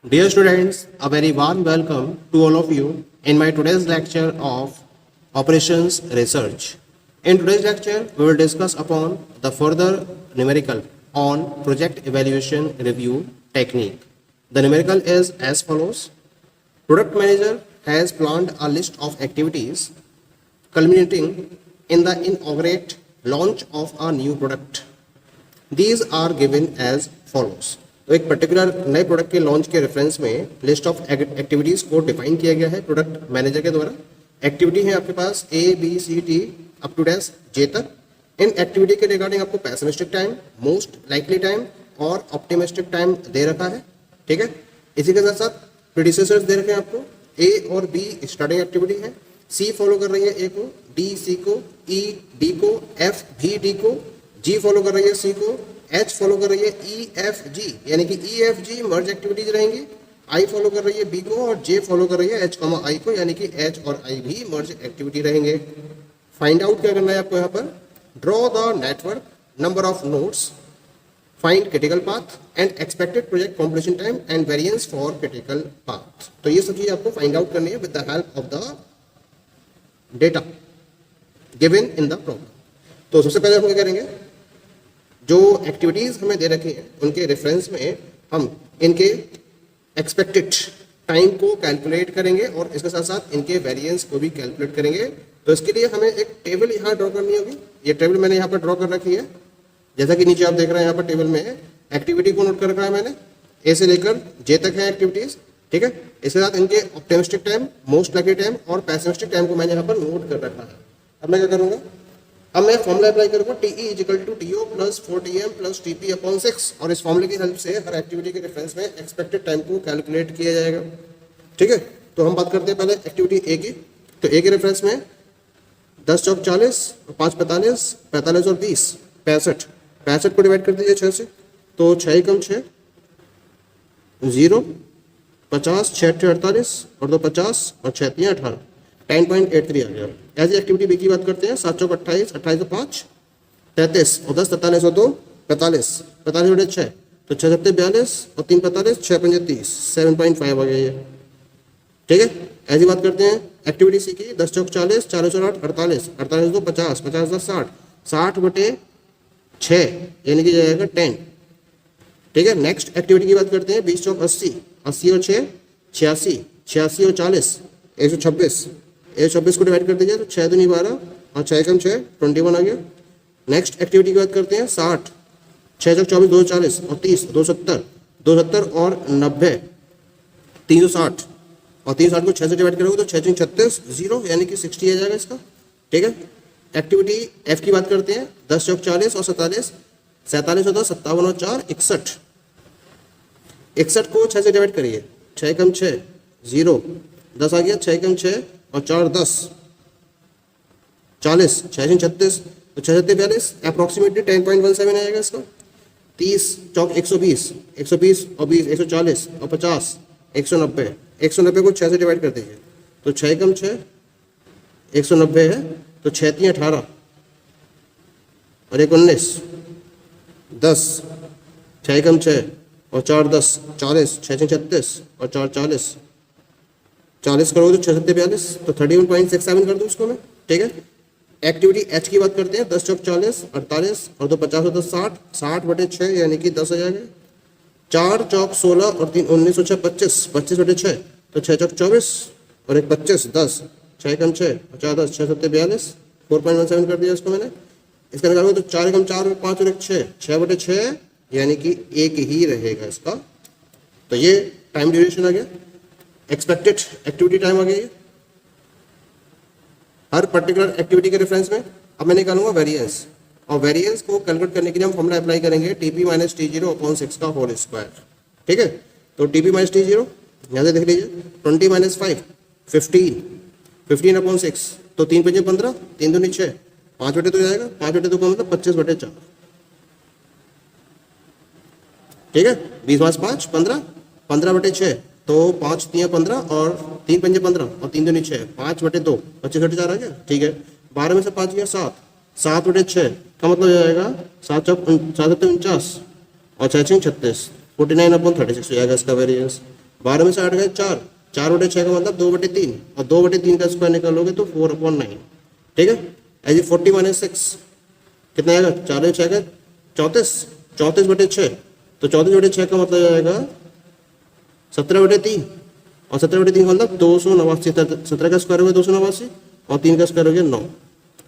Dear students, a very warm welcome to all of you in my today's lecture of Operations Research. In today's lecture, we will discuss upon the further numerical on project evaluation review technique. The numerical is as follows. Product manager has planned a list of activities culminating in the inaugurate launch of a new product. These are given as follows. तो एक particular नए product के launch के reference में list of activities को define किया गया है प्रोडक्ट मैनेजर के द्वारा। एक्टिविटी है आपके पास A B C D up to dash J तक। इन एक्टिविटी के रिगार्डिंग आपको pessimistic time, most likely time और ऑप्टिमिस्टिक टाइम दे रखा है। ठीक है, इसी के साथ साथ प्रीडिसेसर्स दे रखे हैं आपको। ए और बी स्टार्टिंग एक्टिविटी है, सी फॉलो कर रही है ए को, डी सी को, ई डी को, एफ भी डी को, जी फॉलो कर रही है सी को, एच फॉलो कर रही है ई एफ जी, यानी कि ई एफ जी मर्ज एक्टिविटीज रहेंगी। आई फॉलो कर रही है बी को और जे फॉलो कर रही है एच कॉमा आई को, यानी कि एच और आई भी मर्ज एक्टिविटी रहेंगे। फाइंड आउट क्या करना है आपको यहाँ पर, draw the network, number of nodes, find critical path and expected project completion time and variance for critical path. तो ये सब चीज आपको फाइंड आउट करनी है with the help of the data given in the problem. तो सबसे पहले हम क्या करेंगे, जो एक्टिविटीज हमें दे रखी हैं उनके रेफरेंस में हम इनके एक्सपेक्टेड टाइम को कैलकुलेट करेंगे और इसके साथ साथ इनके वेरिएंस को भी कैलकुलेट करेंगे। तो इसके लिए हमें एक टेबल यहाँ ड्रॉ करनी होगी। ये टेबल मैंने यहाँ पर ड्रॉ कर रखी है, जैसा कि नीचे आप देख रहे हैं। यहाँ पर टेबल में एक्टिविटी को नोट कर रखा है मैंने, ए से लेकर जे तक है एक्टिविटीज। ठीक है, इसके साथ इनके optimistic time, most likely time और पेसिमिस्टिक टाइम को मैंने यहाँ पर नोट कर रखा है। अब मैं क्या करूँगा, अब मैं फॉर्मूला अप्लाई करूंगा T E equal to T O plus 4TM plus TP upon 6 और इस फॉर्मूले की हेल्प से हर एक्टिविटी के रेफरेंस में एक्सपेक्टेड टाइम को कैलकुलेट किया जाएगा। ठीक है, तो हम बात करते हैं पहले एक्टिविटी ए की। तो ए के रेफरेंस में 10 चौक 40 और 5 45, 45 और 20 65, 65 को डिवाइड कर दीजिए 6 से, तो 6 कम 6 0 50, 6 48 और 2 50 और 6 18, 10.83 आ गया। एज एक्टिविटी बी की बात करते हैं, 7 चौक 28, 28 और 5 33 और 10 43 और 2 45, 45 बटे 6 तो 6 7 42 और 3 45, 6 5 30, 7.5 आ गया ये। ठीक है, ऐसी बात करते हैं एक्टिविटी सी की, 10 चौक 40, 40 और 8 48, 48 2 50, 50 10 60, 60 बटे 6 यानी कि जाएगा 10। ठीक है, नेक्स्ट एक्टिविटी की बात करते हैं, 20 चौक 80, 80 और 6 86, 86 और 40 126, 126 को डिवाइड कर दीजिए तो 6 दूनी 12 और 6 कम 6 21 आ गया। नेक्स्ट एक्टिविटी की बात करते हैं 60, 6 चौक 24 240 और 30 270, 270 और 90 360 और 360 को 6 से डिवाइड करोगे तो 6 36 0 यानी कि 60 आ जाएगा इसका। ठीक है, एक्टिविटी एफ की बात करते हैं, 10 चौक 40 और 47, 47 होता 57 और 4 61, 61 को 6 से डिवाइड करिए, 6 कम 6 0 10 आ गया, 6 कम 6 और 4 10 40, 6 36 तो 6 7 42 अप्रोक्सीमेटली 10.17 आएगा इसका। 30 चौक 120, 120 और 20 140 और 50 190, 190 को 6 से डिवाइड कर दीजिए तो 6 कम 6 190 है तो 6 3 18 और 1 19 10, 6 कम 6 और 4 10 40, 6 36 और 4 40, 40 करोगे तो 6 7 42 तो 31.67 कर दूँ उसको मैं। ठीक है, एक्टिविटी एच की बात करते हैं, 10 चौक 40 48 और 2 50 होता 60, 60 बटे 6 यानी कि 10 आ जाएगा। 4 चौक 16 और 3 19 और 6 25, 25 बटे 6 तो 6 चौक 24 और 1 25 10, 6 कम 6 और 4 10, 6 7 42 4.17 कर दिया इसको मैंने। इसका निकालोगे तो 4 कम 4 और 5 और 1 6, 6 बटे 6 यानी कि एक ही रहेगा इसका। तो ये टाइम ड्यूरेशन आ गया, एक्सपेक्टेड एक्टिविटी टाइम आ गई है हर पर्टिकुलर एक्टिविटी के रेफरेंस में। अब मैं निकालूंगा वेरिएंस और वेरिएंस को कैलकुलेट करने के लिए हम फॉर्मूला अप्लाई करेंगे TP माइनस T0 अपॉन 6 का होल स्क्वायर। ठीक है, तो TP माइनस T0 यहाँ से देख लीजिए, 20 माइनस 5 15, 15 अपॉन 6 तो 3 5 15, 3 दूनी 6, 5 बटे 2 जाएगा, 5 बटे 2 का मतलब 25 बटे 4। ठीक है, 20 माइनस 5 15, 15 बटे 6 तो 5 3 15 और 3 5 15 और 3 दूनी 6, 5 बटे 2 25 बटे 4 आ गया। ठीक है, 12 में से 5 गया 7, 7 बटे 6 का मतलब जाएगा 7 7 49 और 6 36, 49 अपॉन 36 हो जाएगा इसका वेरिएंस। 12 में से 8 गए 4, 4/6 का मतलब 2/3, और 2/3 का स्क्वायर निकालोगे तो 4/9। ठीक है, ऐसे 40 माइनस 6 कितना आएगा, 4/6 का 34, 34/6, तो 34/6 का मतलब आएगा 17/3, और 17/3 का मतलब 289, 17 का स्क्वायर हो गया 289, और 3 का स्क्वायर हो गया 9।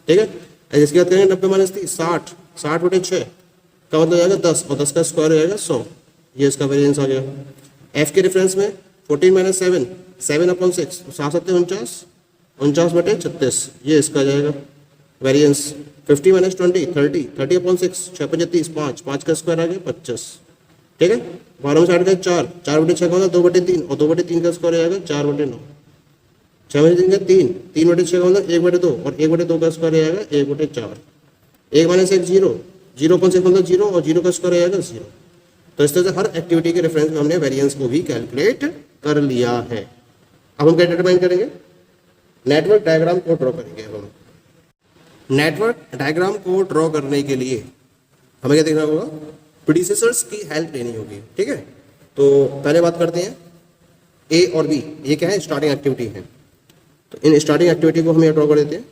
ठीक है, इसकी बात करेंगे 90 माइनस 30 60, 60/6 का मतलब आएगा 10, और 10 का स्क्वायर हो जाएगा 100। ये इसका वेरिएंस आ गया। एफ के रेफरेंस में 14 माइनस 7, 7/6, 7×7 49/36, ये इसका जाएगा वेरिएंस। 50 माइनस 20 30, 30/6, 6×5 5, 5 का स्क्वायर आ गया 25। ठीक है, 12 में से 8 गए 4, 4/6 का मतलब 2/3, और 2/3 का स्क्वायर आएगा 4/9, 6/3 का 3, 3/6 का मतलब 1/2, और 1/2 का स्क्वायर आएगा 1/4। 1 माइनस 1 0, 0/6 मतलब 0, और 0 का स्क्वायर आएगा 0। तो इस तरह से हर एक्टिविटी के रेफरेंस में हमने वेरिएंस को भी कैलकुलेट कर लिया है। अब हम क्या डिटरमाइन करेंगे, नेटवर्क डायग्राम को ड्रॉ करेंगे। हम नेटवर्क डायग्राम को ड्रॉ करने के लिए हमें क्या देखना होगा, प्रीडिसेसर्स की हेल्प लेनी होगी। ठीक है, तो पहले बात करते हैं ए और बी, ये क्या है, स्टार्टिंग एक्टिविटी है। तो इन स्टार्टिंग एक्टिविटी को हम यहाँ ड्रॉ कर देते हैं।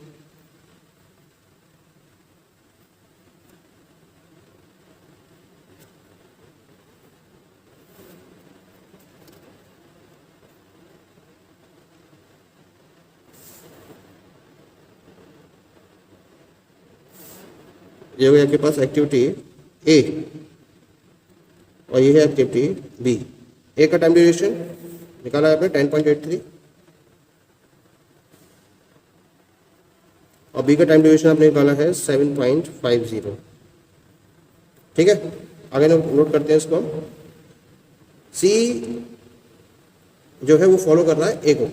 ये हो गया आपके पास एक्टिविटी ए, और ये है एक्टिविटी बी। ए का टाइम ड्यूरेशन निकाला है आपने 10.83, और बी का टाइम ड्यूरेशन आपने निकाला है 7.50। ठीक है, आगे नोट करते हैं इसको। सी जो है वो फॉलो कर रहा है ए को,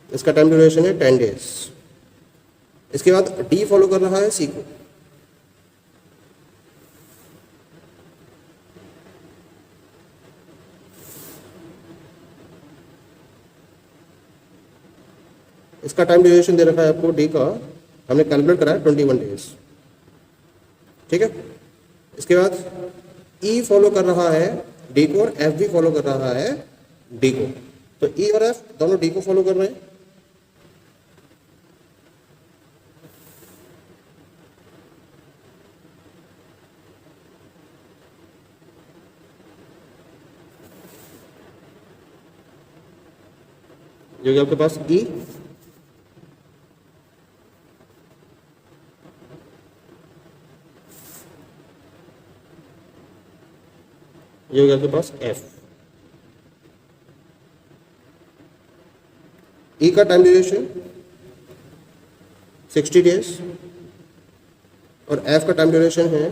इसका टाइम ड्यूरेशन है 10 डेज। इसके बाद डी फॉलो कर रहा है सी को, इसका टाइम ड्यूरेशन दे रखा है आपको डी का, हमने कैलकुलेट करा है 21 डेज। ठीक है, इसके बाद ई फॉलो कर रहा है डी को, और एफ भी फॉलो कर रहा है डी को। तो ई और एफ दोनों डी को फॉलो कर रहे हैं। जो कि आपके पास ई, ये हो गया आपके पास एफ। ई का टाइम ड्यूरेशन 60 डेज, और एफ का टाइम ड्यूरेशन है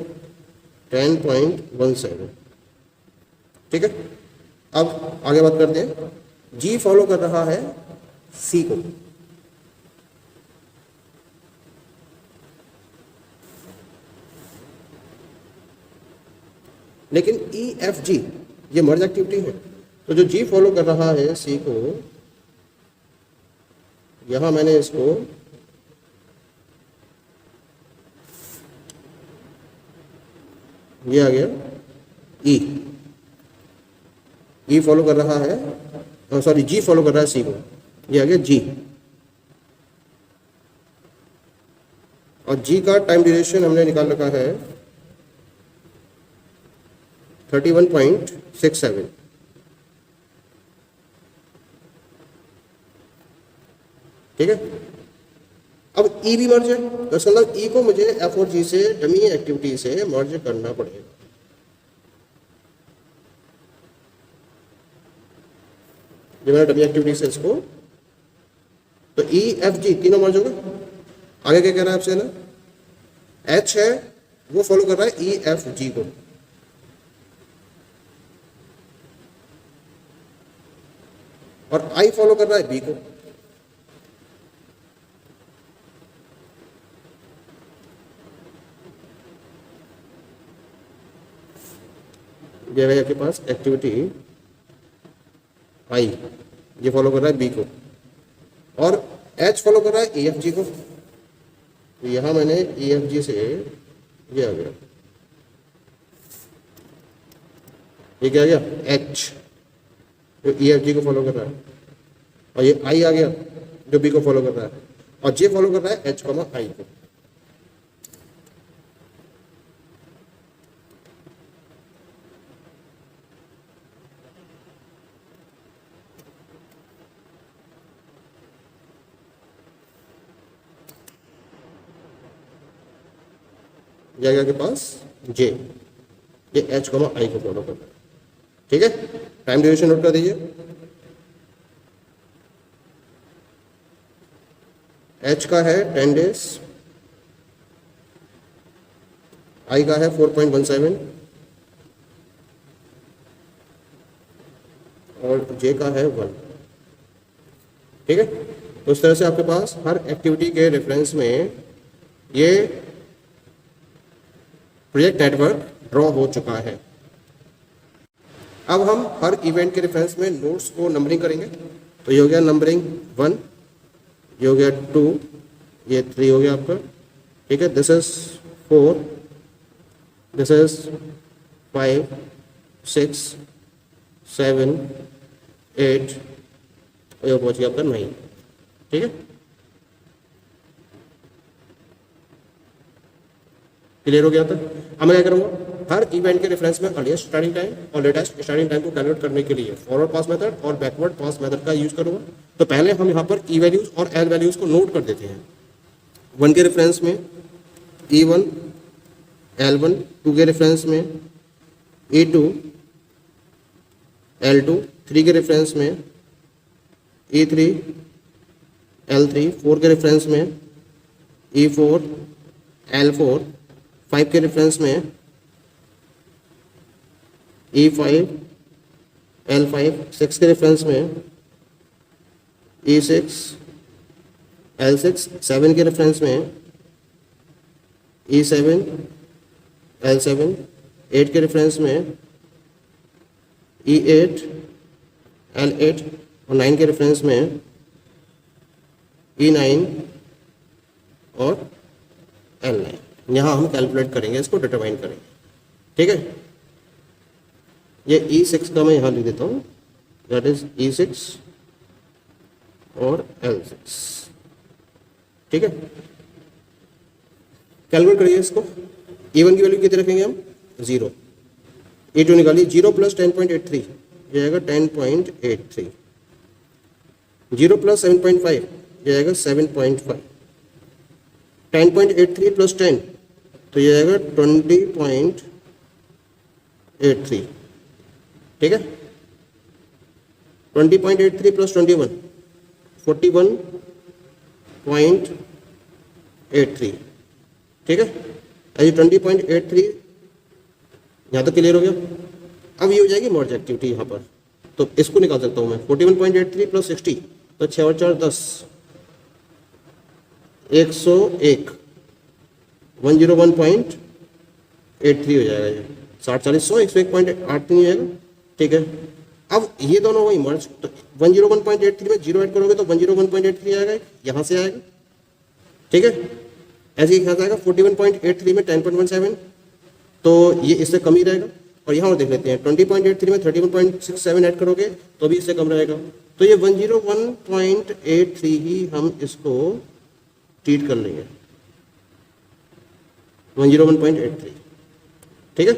10.17। ठीक है, अब आगे बात करते हैं। जी फॉलो कर रहा है सी को, लेकिन ई एफ जी ये मर्ज एक्टिविटी है। तो जो जी फॉलो कर रहा है सी को, यहां मैंने इसको ये आ गया ई, ई फॉलो कर रहा है, सॉरी जी फॉलो कर रहा है सी को, ये आ गया जी। और जी का टाइम ड्यूरेशन हमने निकाल रखा है 31.67। ठीक है, अब ई भी मर्ज है, तो इसका मतलब ई को मुझे एफ और जी से डमी एक्टिविटी से मर्ज करना पड़ेगा। जो मैंने डमी एक्टिविटी से इसको, तो ई एफ जी तीनों मर्ज होगा। आगे क्या कह रहा है आपसे ना, एच है वो फॉलो कर रहा है ई एफ जी को, और आई फॉलो कर रहा है बी को। ये है आपके पास एक्टिविटी आई, ये फॉलो कर रहा है बी को, और एच फॉलो कर रहा है ई एफ जी को, तो यहाँ मैंने ई एफ जी से ये आ गया, ये क्या आ गया एच जो ई एफ जी को फॉलो कर रहा है, और ये आई आ गया जो बी को फॉलो कर रहा है, और जे फॉलो कर रहा है एच कॉमा आई को। जाएगा के पास जे, ये एच कॉमा आई को फॉलो कर रहा है। ठीक है, टाइम ड्यूरेशन नोट कर दीजिए। एच का है 10 डेज, आई का है 4.17 और जे का है 1। ठीक है, तो इस तरह से आपके पास हर एक्टिविटी के रेफरेंस में ये प्रोजेक्ट नेटवर्क ड्रॉ हो चुका है। अब हम हर इवेंट के रेफरेंस में नोड्स को नंबरिंग करेंगे। तो ये हो गया नंबरिंग 1, ये हो गया 2, ये 3 हो गया आपका। ठीक है, दिस इज 4, दिस इज 5, 6, 7, 8 और ये पहुंच गया आपका 9। ठीक है, क्लियर हो गया था। अब मैं क्या करूंगा, हर इवेंट के रेफरेंस में अर्लीस्ट स्टार्टिंग टाइम और लेटेस्ट स्टार्टिंग टाइम को कैलकुलेट करने के लिए फॉरवर्ड पास मेथड और बैकवर्ड पास मेथड का यूज करूंगा। तो पहले हम यहाँ पर ई वैल्यूज और एल वैल्यूज को नोट कर देते हैं। 1 के रेफरेंस में E1, L1, 2 के रेफरेंस में E2, L2, 3 के रेफरेंस में E3, L3, 4 के रेफरेंस में E4, L4, 5 के रेफरेंस में E5, L5, 6 के रेफरेंस में E6, L6, 7 के रेफरेंस में E7, L7, 8 के रेफरेंस में E8, L8 और 9 के रेफरेंस में E9 और L9। यहाँ हम कैलकुलेट करेंगे, इसको डिटरमाइन करेंगे। ठीक है, ये E6 का मैं यहाँ लिख देता हूँ, दैट इज E6 और L6। ठीक है, कैलकुलेट करिए इसको। E1 की वैल्यू कितनी रखेंगे हम 0, E2 निकालिए 0 प्लस 10.83 ये आएगा 10.83, 0 प्लस 7.5 ये आएगा 7.5, 10.83 प्लस 10 तो ये आएगा 20.83। ठीक है, 20.83 प्लस 21 41.83। ठीक है, अभी 20.83 यहाँ तक क्लियर हो गया। अब ये हो जाएगी मर्ज एक्टिविटी यहाँ पर, तो इसको निकाल सकता हूँ मैं 41.83 प्लस 60 तो 6 और 4 10, 101, 101.83 हो जाएगा। ये 60 40 100 101.83 हो जाएगा। ठीक है, अब ये दोनों वही मर्ज, तो 101.83 में 0 ऐड करोगे तो 101.83 आएगा, यहाँ से आएगा। ठीक है, ऐसे ही यहाँ से आएगा 41.83 में 10.17 तो ये इससे कम ही रहेगा। और यहाँ और देख लेते हैं 20.83 में 31.67 ऐड करोगे तो भी इससे कम रहेगा। तो ये 101.83 ही हम इसको ट्रीट कर लेंगे, 101.83। ठीक है,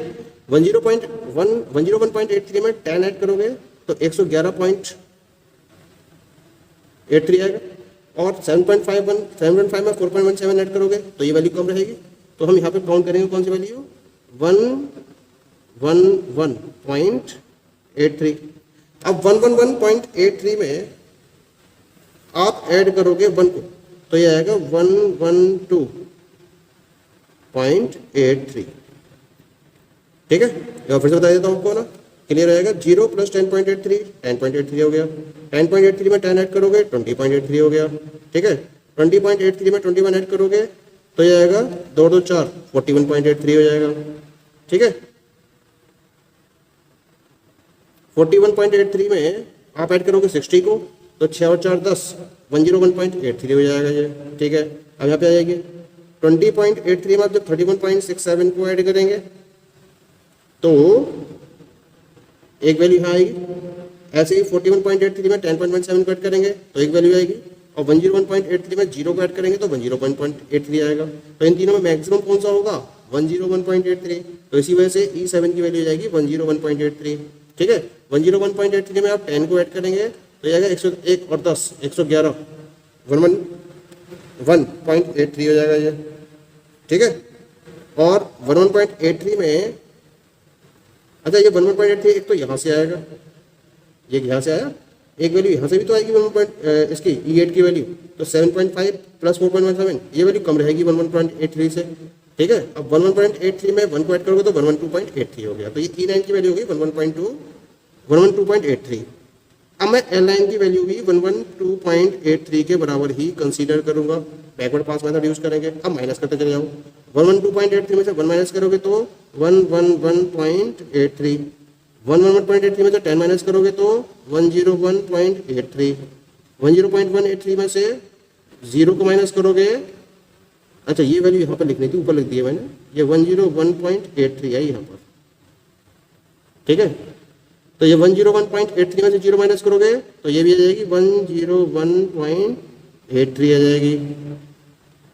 101.83 में 10 ऐड करोगे तो 111.83 आएगा, और 7.5 में 4.17 ऐड करोगे तो ये वैल्यू कम रहेगी। तो हम यहाँ पे काउंट करेंगे कौन सी वैल्यू, 111.83। अब 111.83 में आप ऐड करोगे 1 को तो ये आएगा 112.83। ठीक है, फिर से बता देता हूँ आपको ना, क्लियर रहेगा। 0 प्लस 10.83 10.83 हो गया, 10.83 में 10 ऐड करोगे 20.83 हो गया। ठीक है, 20.83 में 21 ऐड करोगे तो ये आएगा 2 2 4 41.83 हो जाएगा। ठीक है, 41.83 में आप ऐड करोगे 60 को तो 6 और 4 10, 101.83 हो जाएगा ये। ठीक है, अब यहाँ पे आ जाएगी 20.83 में आप जब 31.67 को ऐड करेंगे तो एक वैल्यू यहाँ आएगी। ऐसे ही 41.83 में 10.17 को ऐड करेंगे तो एक वैल्यू आएगी, और 101.83 में 0 को ऐड करेंगे तो 101.83 आएगा। तो इन तीनों में मैक्सिमम कौन सा होगा? 101.83। तो इसी वजह से E7 की वैल्यू जाएगी 101.83। ठीक है, 101.83 में आप 10 को ऐड करेंगे तो जाएगा 101 और 10 111, 101.83 हो जाएगा ये। ठीक है, और 11.83 में, अच्छा ये 11.83 एक तो यहाँ से आएगा, ये यहाँ से आया, एक वैल्यू यहाँ से भी तो आएगी 1 इसकी E8 की वैल्यू, तो 7.5 प्लस 4.17 ये वैल्यू कम रहेगी 11.83 से। ठीक है, अब 11.83 में 1 को ऐड करोगे तो 112.83 हो गया, तो ये E9 की वैल्यू होगी 112.83। अब मैं L9 की वैल्यू भी 112.83 के बराबर ही कंसीडर करूंगा। बैकवर्ड पास मेथड यूज करेंगे। अब माइनस करते चले जाओ, 112.83 में से 1 माइनस करोगे तो 111.83, 111.83 में से 10 माइनस करोगे तो 101.83, 101.83 में से 0 को माइनस करोगे, अच्छा ये वैल्यू यहाँ पर लिखनी थी, ऊपर लिख दी है मैंने, ये 101.83 है यहाँ पर। ठीक है, तो ये 101.83 में से 0 माइनस करोगे तो ये भी आ जाएगी 101.83 आ जाएगी।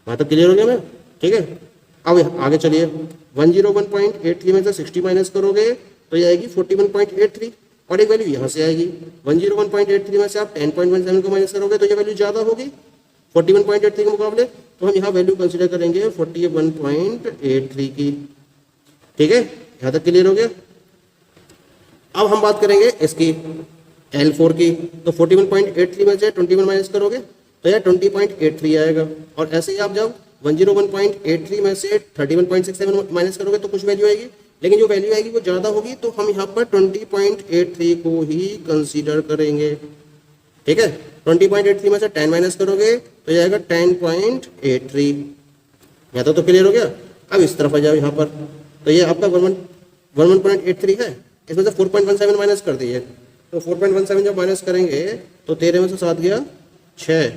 वहाँ तक क्लियर हो गया मैं? ठीक है, अब आगे चलिए, 101.83 में से 60 माइनस करोगे तो ये आएगी 41.83, और एक वैल्यू यहाँ से आएगी 101.83 में से आप 10.17 को माइनस करोगे तो ये वैल्यू ज़्यादा होगी 41.83 के मुकाबले, तो हम यहाँ वैल्यू कंसिडर करेंगे 41.83 की। ठीक है, यहाँ तक क्लियर हो गया। अब हम बात करेंगे इसकी L4 की, तो 41.83 में से 21 माइनस करोगे तो यह 20.83 आएगा, और ऐसे ही आप जब 101.83 में से 31.67 माइनस करोगे तो कुछ वैल्यू आएगी, लेकिन जो वैल्यू आएगी वो ज़्यादा होगी, तो हम यहाँ पर 20.83 को ही कंसीडर करेंगे। ठीक है, 20.83 में से 10 माइनस करोगे तो यह आएगा 10.83। यहाँ तो क्लियर हो गया। अब इस तरफ आ जाओ यहाँ पर, तो ये आपका 11.83 है, इसमें से 4.17 माइनस कर दीजिए, तो 4.17 जब माइनस करेंगे तो 13 में से 7 गया 6,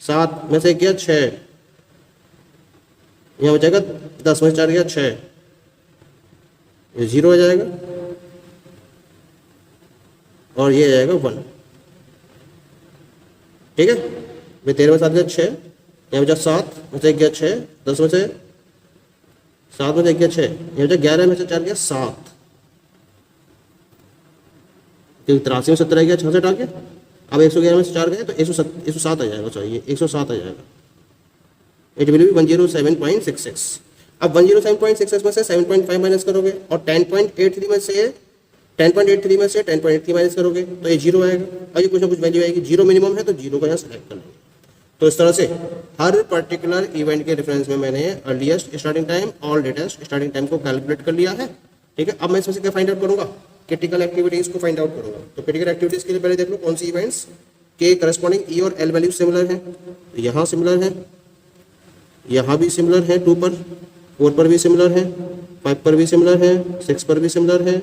7 में से गया 6, यहाँ हो जाएगा 10 में से 4 गया 6, ये 0 आ जाएगा, और ये आ जाएगा 1। ठीक है, भाई 13 में 7 गया 6, यहाँ बचा 7 में से 1 गया 6, 10 में से 7 में से 1 गया 6, यहाँ बचा 11 में से 4 गया 7, क्योंकि 83 में 70 गया 66 आके, अब 111 में से 4 गए तो 107 आ जाएगा, चाहिए 107 आ जाएगा। It will be 107.66। अब 107.66 में से 7.5 माइनस करोगे, और 10.83 में से 10.83 माइनस करोगे तो ये 0 आएगा, और ये कुछ ना कुछ वैल्यू आएगी, 0 मिनिमम है तो 0 को यहाँ सेलेक्ट कर लेंगे। तो इस तरह से हर पर्टिकुलर इवेंट के रेफरेंस में मैंने अर्लीस्ट स्टार्टिंग टाइम और लेटेस्ट स्टार्टिंग टाइम को कैलकुलेट कर लिया है। ठीक है, अब मैं इसमें से क्या फाइंड आउट करूंगा? क्रिटिकल एक्टिविटीज को फाइंड आउट करूंगा। तो क्रिटिकल एक्टिविटीज के लिए पहले देख लो कौन सी इवेंट्स के करस्पॉन्डिंग ई और एल वैल्यू सिमिलर है। तो यहाँ सिमिलर है, यहाँ भी सिमिलर है, 2 पर, 4 पर भी सिमिलर है, 5 पर भी सिमिलर है, 6 पर भी सिमिलर है,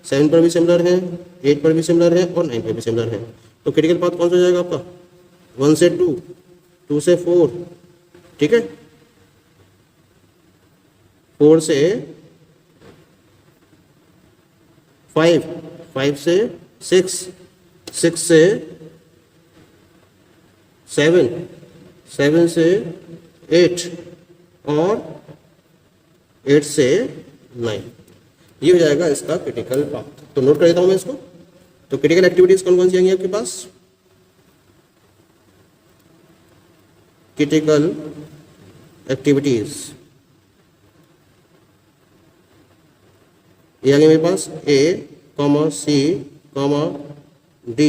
7 पर भी सिमिलर है, 8 पर भी सिमिलर है, और 9 पर भी सिमिलर है। तो क्रिटिकल पाथ कौन सा हो जाएगा आपका? 1 से 2, 2 से 4, ठीक है, 4 से 5, 5 से 6, 6 से 7, 7 से 8, और 8 से 9। ये हो जाएगा इसका क्रिटिकल पाथ। तो नोट कर देता हूं मैं इसको। तो क्रिटिकल एक्टिविटीज कौन कौन सी आएंगी आपके पास? क्रिटिकल एक्टिविटीज ये आगे मेरे पास A, C, D,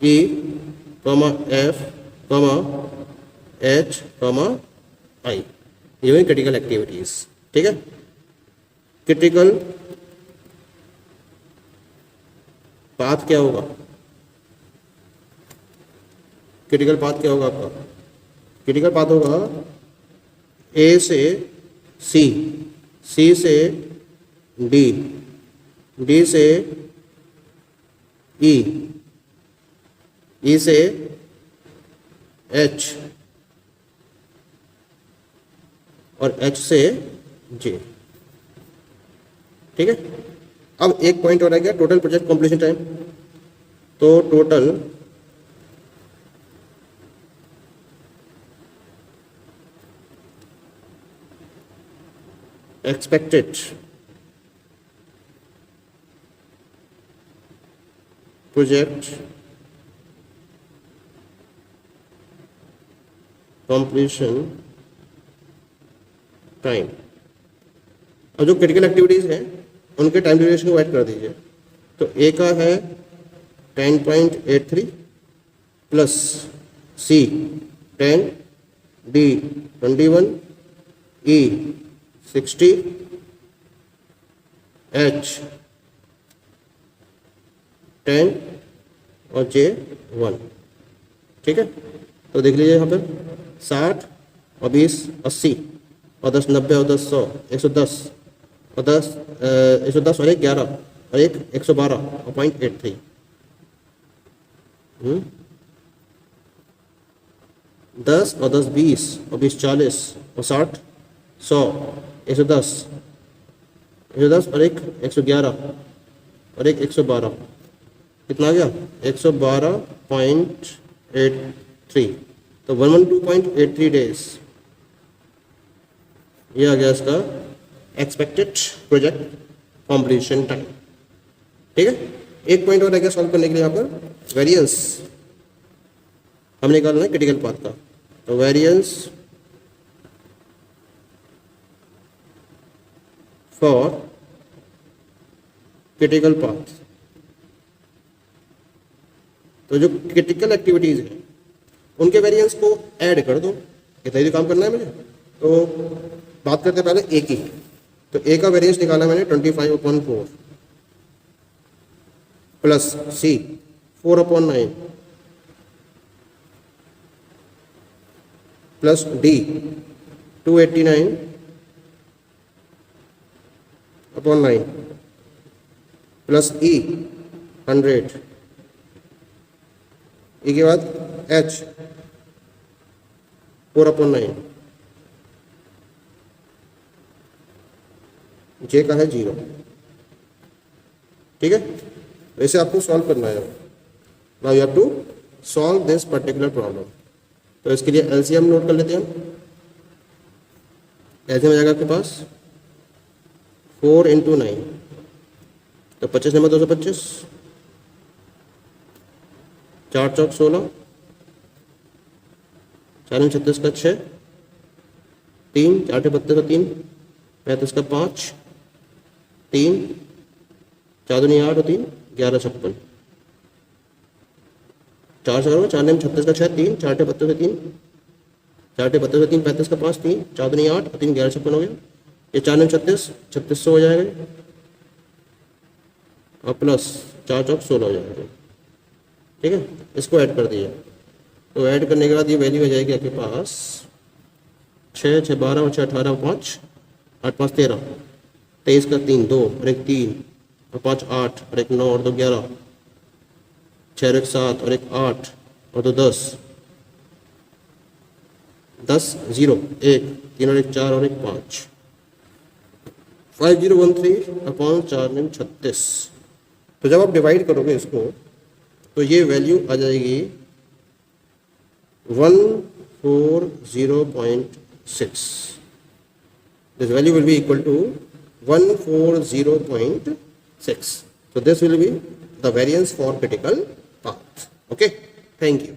E, F, H, I। ये हुई क्रिटिकल एक्टिविटीज। ठीक है, क्रिटिकल पाथ क्या होगा? क्रिटिकल पाथ क्या होगा आपका? क्रिटिकल पाथ होगा A से सी, सी से डी, डी से ई, ई से एच और एच से जे। ठीक है, अब एक पॉइंट और रह गया, टोटल प्रोजेक्ट कंप्लीशन टाइम। तो total expected project completion time. अब जो क्रिटिकल एक्टिविटीज हैं उनके टाइम ड्यूरेशन को ऐड कर दीजिए। तो ए का है 10.83 प्लस सी 10, डी 21, ई 60, एच 10 और जे 1। ठीक है, तो देख लीजिए यहाँ पर 60 और 20 80 और 10 90 और 10 100 110 और 10 110 और 1 11 और 1 112 और 0.83। 10 और 10 20 और 20 40 और 60 100 110 110 और 1 111 और 1 112, कितना आ गया 112.83। तो 112.83 डेज ये आ गया इसका एक्सपेक्टेड प्रोजेक्ट कंप्लीशन टाइम। ठीक है, एक पॉइंट और रह गया सॉल्व करने के लिए। यहाँ पर वेरिएंस हमने निकालना है क्रिटिकल पाथ का। तो वेरिएंस फॉर क्रिटिकल पाथ, तो जो क्रिटिकल एक्टिविटीज है उनके वेरिएंस को ऐड कर दो। इतना ही काम करना है मुझे। तो बात करते हैं पहले ए की। तो ए का वेरिएंस निकाला मैंने 25/4 प्लस सी 4/9 प्लस डी 289/9 प्लस ई 100, ई के बाद एच 4/9, जे का है 0। ठीक है, वैसे आपको सॉल्व करना है। Now you have to solve this particular problem. तो इसके लिए एलसीएम नोट कर लेते हैं। एलसीएम आ जाएगा आपके पास 4 × 9, तो 25 नंबर 225, 4 चौक 16, 4 × 36 का 6, 3 4 × 32 का 3, 35 का 5, 3 4 दूनी 8 और 3 11 56, 4 से करोगे 4 9 36 का 6, 3 4 × 32 का 3, 4 × 32 का 3, 35 का 5, 3 4 दूनी 8 और 3 11 56 हो गया। ये 4 9 36 3600 हो जाएगा और प्लस 4 चौक 16 हो जाएगा। ठीक है, इसको ऐड कर दिए। तो ऐड करने के बाद ये वैल्यू हो जाएगी आपके पास 6 6 12 और 6 18 और 5 8 5 13, 23 का 3 2 और 1 3 और 5 8 और 1 9 और 2 11, 6 और 1 7 और 1 8 और 2 10 10 0 1 3 और 1 4 और 1 5 5013/4 36। तो जब आप डिवाइड करोगे इसको तो ये वैल्यू आ जाएगी 140.6। This value will be equal to 140.6. So this will be the variance for critical path. Okay, thank you.